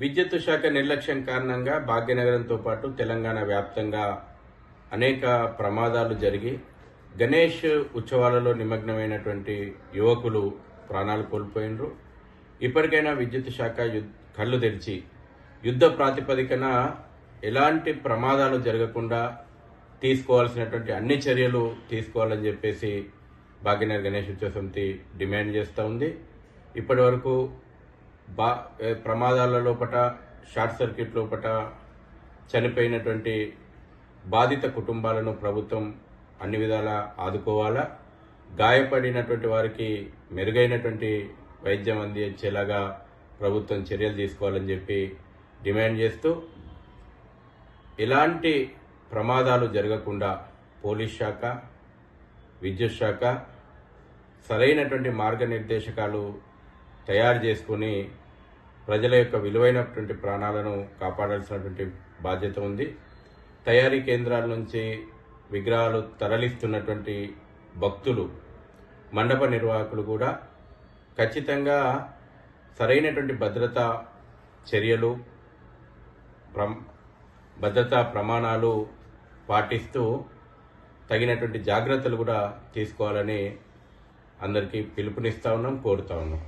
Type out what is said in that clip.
విద్యుత్ శాఖ నిర్లక్ష్యం కారణంగా భాగ్యనగరంతో పాటు తెలంగాణ వ్యాప్తంగా అనేక ప్రమాదాలు జరిగి గణేష్ ఉత్సవాలలో నిమగ్నమైనటువంటి యువకులు ప్రాణాలు కోల్పోయినరు. ఇప్పటికైనా విద్యుత్ శాఖ కళ్ళు తెరిచి యుద్ధ ప్రాతిపదికన ఎలాంటి ప్రమాదాలు జరగకుండా తీసుకోవాల్సినటువంటి అన్ని చర్యలు తీసుకోవాలని చెప్పేసి భాగ్యనగర్ గణేష్ ఉత్సవ సమితి డిమాండ్ చేస్తూ ఉంది. ఇప్పటి వరకు ప్రమాదాల లోపట షార్ట్ సర్క్యూట్ లోపట చనిపోయినటువంటి బాధిత కుటుంబాలను ప్రభుత్వం అన్ని విధాలా ఆదుకోవాలా, గాయపడినటువంటి వారికి మెరుగైనటువంటి వైద్యం అందించేలాగా ప్రభుత్వం చర్యలు తీసుకోవాలని చెప్పి డిమాండ్ చేస్తూ, ఎలాంటి ప్రమాదాలు జరగకుండా పోలీస్ శాఖ, విద్యుత్ శాఖ సరైనటువంటి మార్గనిర్దేశకాలు తయారు చేసుకుని ప్రజల యొక్క విలువైనటువంటి ప్రాణాలను కాపాడాల్సినటువంటి బాధ్యత ఉంది. తయారీ కేంద్రాల నుంచి విగ్రహాలు తరలిస్తున్నటువంటి భక్తులు, మండప నిర్వాహకులు కూడా ఖచ్చితంగా సరైనటువంటి భద్రతా చర్యలు, భద్రతా ప్రమాణాలు పాటిస్తూ తగినటువంటి జాగ్రత్తలు కూడా తీసుకోవాలని అందరికీ పిలుపునిస్తా ఉన్నాం, కోరుతా ఉన్నాం.